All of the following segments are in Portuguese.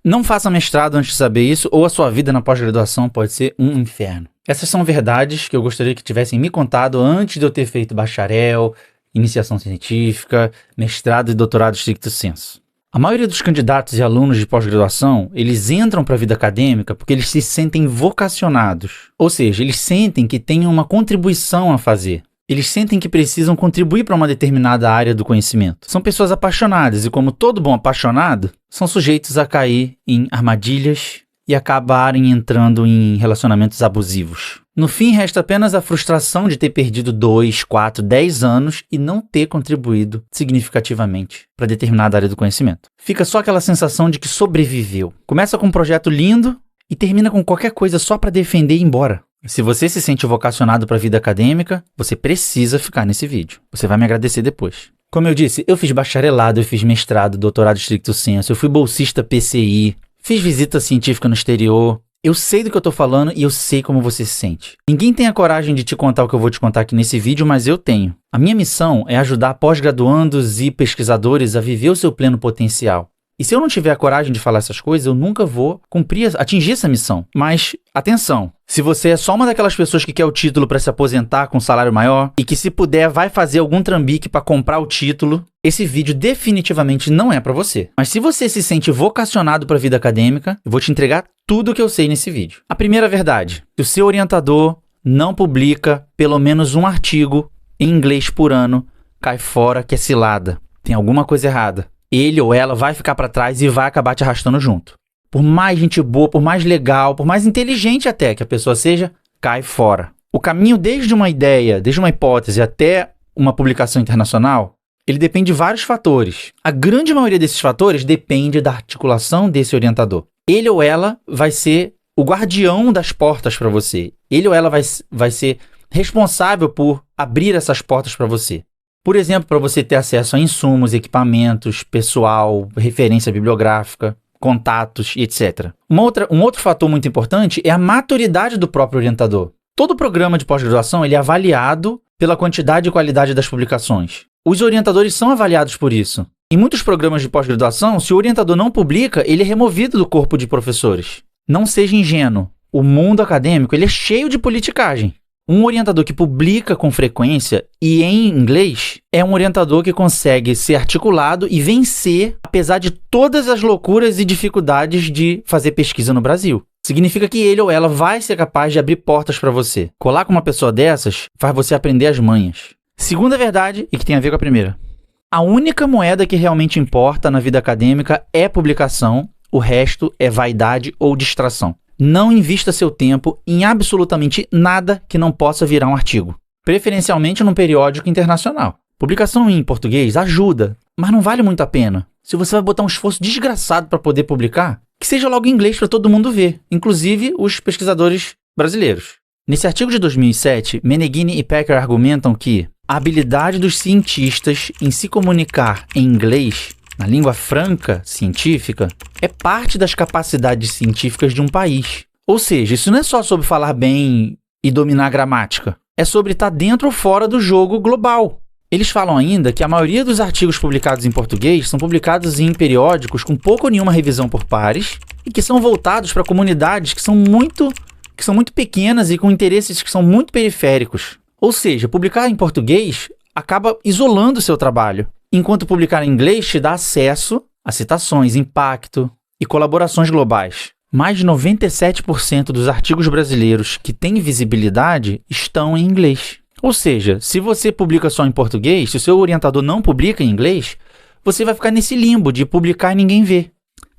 Não faça mestrado antes de saber isso, ou a sua vida na pós-graduação pode ser um inferno. Essas são verdades que eu gostaria que tivessem me contado antes de eu ter feito bacharel, iniciação científica, mestrado e doutorado stricto sensu. A maioria dos candidatos e alunos de pós-graduação, eles entram para a vida acadêmica porque eles se sentem vocacionados. Ou seja, eles sentem que têm uma contribuição a fazer. Eles sentem que precisam contribuir para uma determinada área do conhecimento. São pessoas apaixonadas e, como todo bom apaixonado, são sujeitos a cair em armadilhas e acabarem entrando em relacionamentos abusivos. No fim, resta apenas a frustração de ter perdido 2, 4, 10 anos e não ter contribuído significativamente para determinada área do conhecimento. Fica só aquela sensação de que sobreviveu. Começa com um projeto lindo e termina com qualquer coisa só para defender e ir embora. Se você se sente vocacionado para a vida acadêmica, você precisa ficar nesse vídeo. Você vai me agradecer depois. Como eu disse, eu fiz bacharelado, eu fiz mestrado, doutorado stricto sensu, eu fui bolsista PCI, fiz visita científica no exterior. Eu sei do que eu tô falando e eu sei como você se sente. Ninguém tem a coragem de te contar o que eu vou te contar aqui nesse vídeo, mas eu tenho. A minha missão é ajudar pós-graduandos e pesquisadores a viver o seu pleno potencial. E se eu não tiver a coragem de falar essas coisas, eu nunca vou atingir essa missão. Mas, atenção, se você é só uma daquelas pessoas que quer o título para se aposentar com um salário maior e que, se puder, vai fazer algum trambique para comprar o título, esse vídeo definitivamente não é para você. Mas se você se sente vocacionado para a vida acadêmica, eu vou te entregar tudo o que eu sei nesse vídeo. A primeira verdade, que o seu orientador não publica pelo menos um artigo em inglês por ano, cai fora que é cilada. Tem alguma coisa errada. Ele ou ela vai ficar para trás e vai acabar te arrastando junto. Por mais gente boa, por mais legal, por mais inteligente até que a pessoa seja, cai fora. O caminho desde uma ideia, desde uma hipótese até uma publicação internacional, ele depende de vários fatores. A grande maioria desses fatores depende da articulação desse orientador. Ele ou ela vai ser o guardião das portas para você. Ele ou ela vai ser responsável por abrir essas portas para você. Por exemplo, para você ter acesso a insumos, equipamentos, pessoal, referência bibliográfica, contatos e etc. Um outro fator muito importante é a maturidade do próprio orientador. Todo programa de pós-graduação ele é avaliado pela quantidade e qualidade das publicações. Os orientadores são avaliados por isso. Em muitos programas de pós-graduação, se o orientador não publica, ele é removido do corpo de professores. Não seja ingênuo. O mundo acadêmico ele é cheio de politicagem. Um orientador que publica com frequência e em inglês é um orientador que consegue ser articulado e vencer, apesar de todas as loucuras e dificuldades de fazer pesquisa no Brasil. Significa que ele ou ela vai ser capaz de abrir portas para você. Colar com uma pessoa dessas faz você aprender as manhas. Segunda verdade, e que tem a ver com a primeira. A única moeda que realmente importa na vida acadêmica é publicação, o resto é vaidade ou distração. Não invista seu tempo em absolutamente nada que não possa virar um artigo, preferencialmente num periódico internacional. Publicação em português ajuda, mas não vale muito a pena. Se você vai botar um esforço desgraçado para poder publicar, que seja logo em inglês para todo mundo ver, inclusive os pesquisadores brasileiros. Nesse artigo de 2007, Meneghini e Pecker argumentam que a habilidade dos cientistas em se comunicar em inglês na língua franca científica, é parte das capacidades científicas de um país. Ou seja, isso não é só sobre falar bem e dominar a gramática. É sobre estar dentro ou fora do jogo global. Eles falam ainda que a maioria dos artigos publicados em português são publicados em periódicos com pouco ou nenhuma revisão por pares e que são voltados para comunidades que são muito pequenas e com interesses que são muito periféricos. Ou seja, publicar em português acaba isolando o seu trabalho. Enquanto publicar em inglês te dá acesso a citações, impacto e colaborações globais. Mais de 97% dos artigos brasileiros que têm visibilidade estão em inglês. Ou seja, se você publica só em português, se o seu orientador não publica em inglês, você vai ficar nesse limbo de publicar e ninguém vê.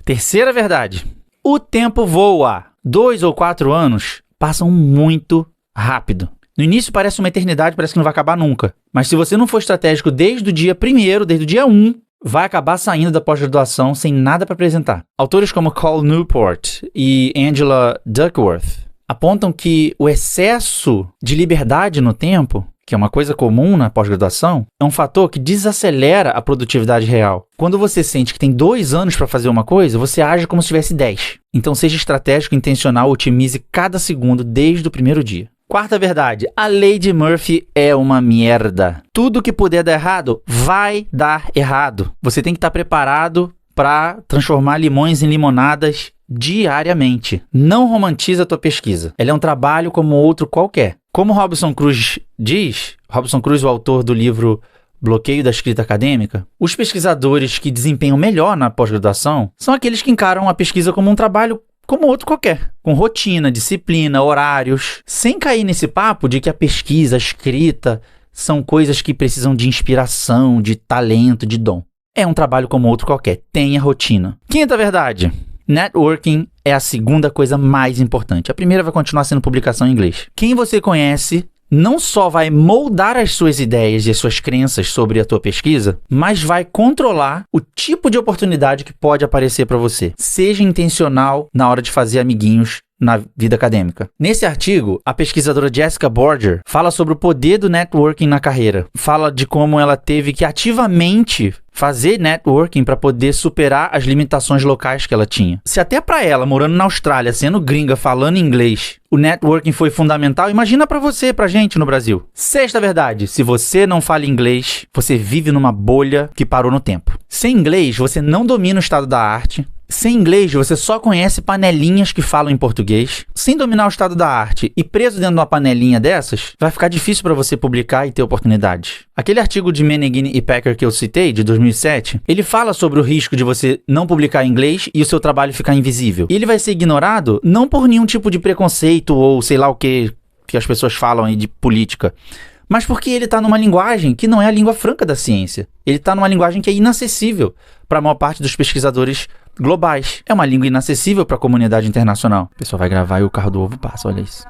Terceira verdade. O tempo voa. 2 ou 4 anos passam muito rápido. No início parece uma eternidade, parece que não vai acabar nunca. Mas se você não for estratégico desde o dia 1º, desde o dia 1, vai acabar saindo da pós-graduação sem nada para apresentar. Autores como Cal Newport e Angela Duckworth apontam que o excesso de liberdade no tempo, que é uma coisa comum na pós-graduação, é um fator que desacelera a produtividade real. Quando você sente que tem 2 anos para fazer uma coisa, você age como se tivesse 10. Então seja estratégico, intencional, otimize cada segundo desde o primeiro dia. Quarta verdade, a lei de Murphy é uma merda. Tudo que puder dar errado, vai dar errado. Você tem que estar preparado para transformar limões em limonadas diariamente. Não romantiza a tua pesquisa. Ela é um trabalho como outro qualquer. Como Robson Cruz diz, Robson Cruz, o autor do livro Bloqueio da Escrita Acadêmica, os pesquisadores que desempenham melhor na pós-graduação são aqueles que encaram a pesquisa como um trabalho como outro qualquer, com rotina, disciplina, horários, sem cair nesse papo de que a pesquisa, a escrita, são coisas que precisam de inspiração, de talento, de dom. É um trabalho como outro qualquer, tenha rotina. Quinta verdade, networking é a segunda coisa mais importante. A primeira vai continuar sendo publicação em inglês. Quem você conhece não só vai moldar as suas ideias e as suas crenças sobre a tua pesquisa, mas vai controlar o tipo de oportunidade que pode aparecer para você. Seja intencional na hora de fazer amiguinhos na vida acadêmica. Nesse artigo, a pesquisadora Jessica Borger fala sobre o poder do networking na carreira. Fala de como ela teve que ativamente fazer networking para poder superar as limitações locais que ela tinha. Se até para ela, morando na Austrália, sendo gringa, falando inglês, o networking foi fundamental, imagina para você, pra gente no Brasil. Sexta verdade, se você não fala inglês, você vive numa bolha que parou no tempo. Sem inglês, você não domina o estado da arte. Sem inglês, você só conhece panelinhas que falam em português. Sem dominar o estado da arte e preso dentro de uma panelinha dessas, vai ficar difícil para você publicar e ter oportunidades. Aquele artigo de Meneghini e Packer que eu citei, de 2007, ele fala sobre o risco de você não publicar em inglês e o seu trabalho ficar invisível. E ele vai ser ignorado não por nenhum tipo de preconceito ou sei lá o que as pessoas falam aí de política, mas porque ele está numa linguagem que não é a língua franca da ciência. Ele está numa linguagem que é inacessível para a maior parte dos pesquisadores globais. É uma língua inacessível para a comunidade internacional. O pessoal vai gravar e o carro do ovo passa, olha isso.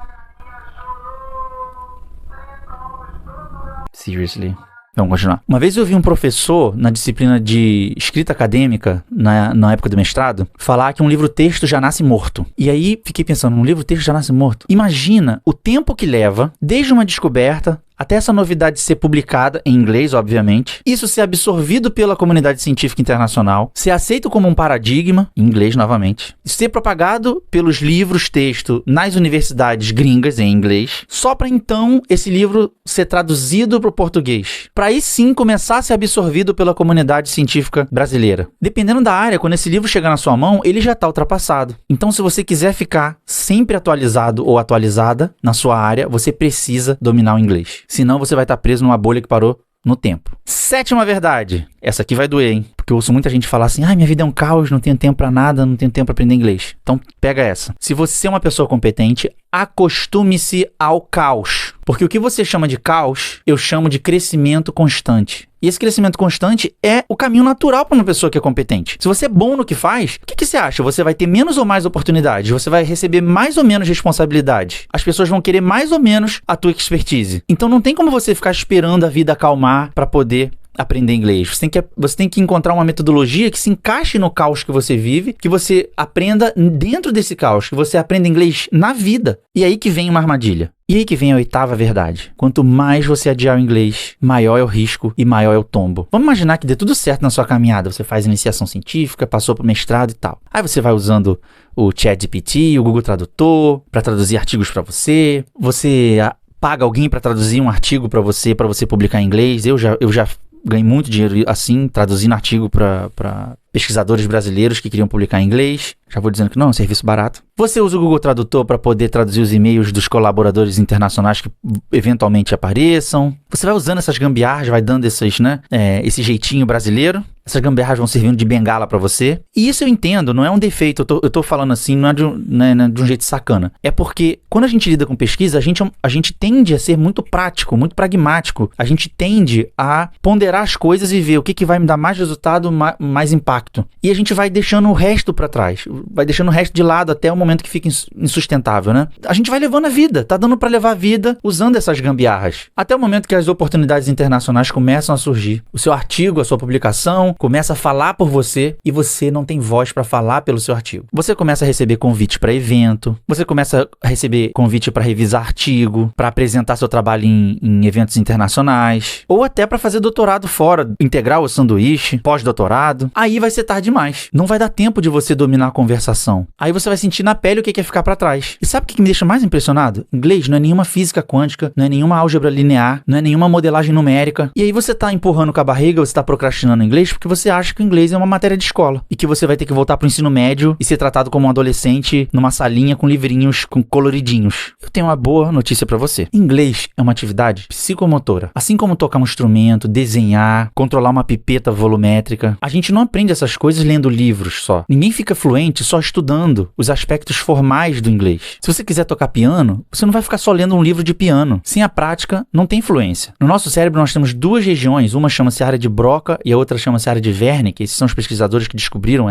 Seriously. Vamos continuar. Uma vez eu vi um professor na disciplina de escrita acadêmica, na época do mestrado, falar que um livro-texto já nasce morto. E aí fiquei pensando, um livro-texto já nasce morto? Imagina o tempo que leva, desde uma descoberta até essa novidade ser publicada, em inglês, obviamente, isso ser absorvido pela comunidade científica internacional, ser aceito como um paradigma, em inglês novamente, ser propagado pelos livros-texto nas universidades gringas, em inglês, só para então esse livro ser traduzido para o português, para aí sim começar a ser absorvido pela comunidade científica brasileira. Dependendo da área, quando esse livro chegar na sua mão, ele já está ultrapassado. Então, se você quiser ficar sempre atualizado ou atualizada na sua área, você precisa dominar o inglês. Senão você vai estar preso numa bolha que parou no tempo. Sétima verdade. Essa aqui vai doer, hein? Porque eu ouço muita gente falar assim, minha vida é um caos, não tenho tempo pra nada, não tenho tempo pra aprender inglês. Então, pega essa. Se você é uma pessoa competente, acostume-se ao caos. Porque o que você chama de caos, eu chamo de crescimento constante. E esse crescimento constante é o caminho natural para uma pessoa que é competente. Se você é bom no que faz, o que você acha? Você vai ter menos ou mais oportunidades? Você vai receber mais ou menos responsabilidade? As pessoas vão querer mais ou menos a tua expertise. Então não tem como você ficar esperando a vida acalmar para poder aprender inglês. Você tem que encontrar uma metodologia que se encaixe no caos que você vive, que você aprenda dentro desse caos, que você aprenda inglês na vida. E aí que vem uma armadilha. E aí que vem a oitava verdade. Quanto mais você adiar o inglês, maior é o risco e maior é o tombo. Vamos imaginar que dê tudo certo na sua caminhada. Você faz iniciação científica, passou para o mestrado e tal. Aí você vai usando o ChatGPT, o Google Tradutor, para traduzir artigos para você. Você paga alguém para traduzir um artigo para você publicar em inglês. Eu já ganhei muito dinheiro assim, traduzindo artigo para pesquisadores brasileiros que queriam publicar em inglês. Já vou dizendo que não, é um serviço barato. Você usa o Google Tradutor para poder traduzir os e-mails dos colaboradores internacionais que eventualmente apareçam. Você vai usando essas gambiarras, vai dando esse jeitinho brasileiro. Essas gambiarras vão servindo de bengala para você. E isso eu entendo, não é um defeito. Eu tô falando assim, não é de um jeito sacana. É porque quando a gente lida com pesquisa, a gente tende a ser muito prático, muito pragmático. A gente tende a ponderar as coisas e ver o que vai me dar mais resultado, mais impacto. E a gente vai deixando o resto para trás. Vai deixando o resto de lado até o momento que fica insustentável, né? A gente vai levando a vida. Tá dando para levar a vida usando essas gambiarras. Até o momento que as oportunidades internacionais começam a surgir. O seu artigo, a sua publicação, começa a falar por você e você não tem voz para falar pelo seu artigo. Você começa a receber convite para evento, você começa a receber convite para revisar artigo, para apresentar seu trabalho em eventos internacionais, ou até para fazer doutorado fora, integral ou sanduíche, pós-doutorado. Aí vai vai ser tarde demais. Não vai dar tempo de você dominar a conversação. Aí você vai sentir na pele o que é ficar pra trás. E sabe o que me deixa mais impressionado? Inglês não é nenhuma física quântica, não é nenhuma álgebra linear, não é nenhuma modelagem numérica. E aí você tá empurrando com a barriga, você tá procrastinando inglês porque você acha que o inglês é uma matéria de escola. E que você vai ter que voltar pro ensino médio e ser tratado como um adolescente numa salinha com livrinhos com coloridinhos. Eu tenho uma boa notícia pra você. Inglês é uma atividade psicomotora. Assim como tocar um instrumento, desenhar, controlar uma pipeta volumétrica. A gente não aprende essas coisas lendo livros só. Ninguém fica fluente só estudando os aspectos formais do inglês. Se você quiser tocar piano, você não vai ficar só lendo um livro de piano. Sem a prática, não tem fluência. No nosso cérebro nós temos duas regiões, uma chama-se área de Broca e a outra chama-se área de Wernicke. Esses são os pesquisadores que descobriram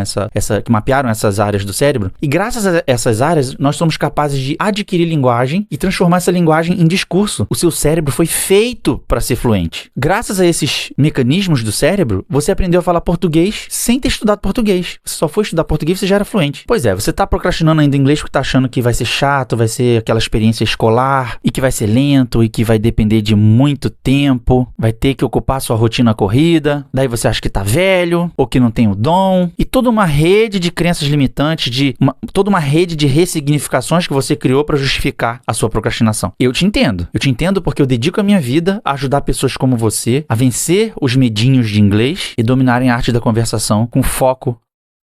que mapearam essas áreas do cérebro. E graças a essas áreas, nós somos capazes de adquirir linguagem e transformar essa linguagem em discurso. O seu cérebro foi feito para ser fluente. Graças a esses mecanismos do cérebro, você aprendeu a falar português sem ter estudado português. Você só foi estudar português e você já era fluente. Pois é, você tá procrastinando ainda inglês porque tá achando que vai ser chato, vai ser aquela experiência escolar e que vai ser lento e que vai depender de muito tempo, vai ter que ocupar sua rotina corrida, daí você acha que tá velho ou que não tem o dom e toda uma rede de crenças limitantes, toda uma rede de ressignificações que você criou para justificar a sua procrastinação. Eu te entendo porque eu dedico a minha vida a ajudar pessoas como você a vencer os medinhos de inglês e dominarem a arte da conversação com foco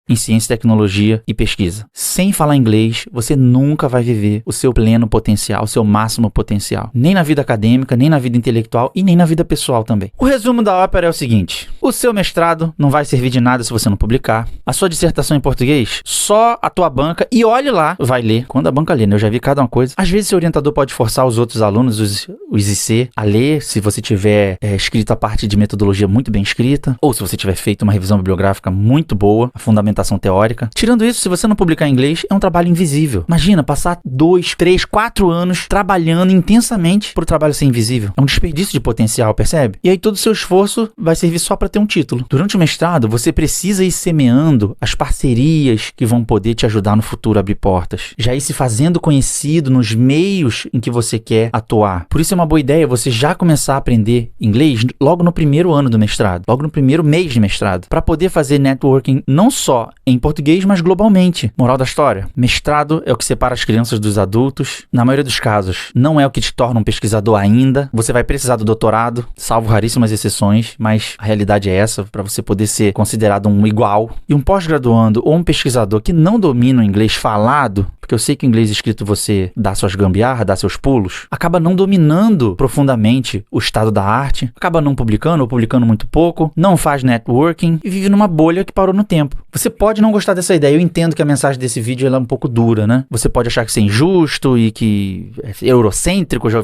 em ciência, tecnologia e pesquisa. Sem falar inglês, você nunca vai viver o seu pleno potencial, o seu máximo potencial. Nem na vida acadêmica, nem na vida intelectual e nem na vida pessoal também. O resumo da ópera é o seguinte: o seu mestrado não vai servir de nada se você não publicar. A sua dissertação em português, só a tua banca, e olhe lá, vai ler. Quando a banca lê, né? Eu já vi cada uma coisa. Às vezes seu orientador pode forçar os outros alunos, os IC, a ler, se você tiver escrito a parte de metodologia muito bem escrita, ou se você tiver feito uma revisão bibliográfica muito boa, a fundamentação teórica. Tirando isso, se você não publicar em inglês, é um trabalho invisível. Imagina, passar 2, 3, 4 anos trabalhando intensamente para o trabalho ser invisível. É um desperdício de potencial, percebe? E aí todo o seu esforço vai servir só para ter um título. Durante o mestrado, você precisa ir semeando as parcerias que vão poder te ajudar no futuro a abrir portas. Já ir se fazendo conhecido nos meios em que você quer atuar. Por isso é uma boa ideia você já começar a aprender inglês logo no primeiro ano do mestrado, logo no primeiro mês de mestrado, para poder fazer networking não só em português, mas globalmente. Moral da história: mestrado é o que separa as crianças dos adultos. Na maioria dos casos, não é o que te torna um pesquisador ainda. Você vai precisar do doutorado, salvo raríssimas exceções, mas a realidade é essa, para você poder ser considerado um igual. E um pós-graduando ou um pesquisador que não domina o inglês falado, porque eu sei que o inglês escrito você dá suas gambiarras, dá seus pulos, acaba não dominando profundamente o estado da arte, acaba não publicando ou publicando muito pouco, não faz networking e vive numa bolha que parou no tempo. Você pode não gostar dessa ideia, eu entendo que a mensagem desse vídeo ela é um pouco dura, né? Você pode achar que isso é injusto e que é eurocêntrico, já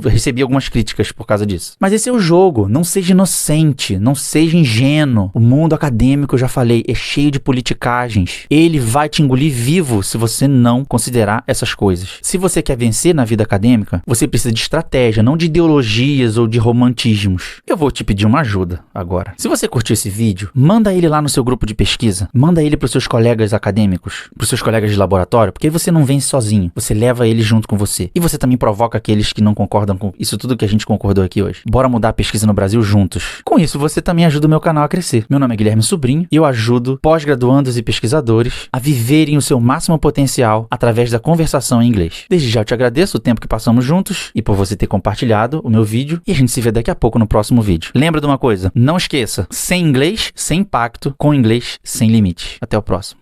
recebi algumas críticas por causa disso. Mas esse é o jogo, não seja inocente, não seja ingênuo. O mundo acadêmico, eu já falei, é cheio de politicagens. Ele vai te engolir vivo se você não considerar essas coisas. Se você quer vencer na vida acadêmica, você precisa de estratégia, não de ideologias ou de romantismos. Eu vou te pedir uma ajuda agora. Se você curtiu esse vídeo, manda ele lá no seu grupo de pesquisa, manda ele para os seus colegas acadêmicos, para os seus colegas de laboratório, porque aí você não vence sozinho, você leva eles junto com você. E você também provoca aqueles que não concordam com isso tudo que a gente concordou aqui hoje. Bora mudar a pesquisa no Brasil juntos. Com isso, você também ajuda o meu canal a crescer. Meu nome é Guilherme Sobrinho e eu ajudo pós-graduandos e pesquisadores a viverem o seu máximo potencial através da conversação em inglês. Desde já eu te agradeço o tempo que passamos juntos e por você ter compartilhado o meu vídeo, e a gente se vê daqui a pouco no próximo vídeo. Lembra de uma coisa, não esqueça, sem inglês, sem impacto, com inglês, sem limite. Até o próximo.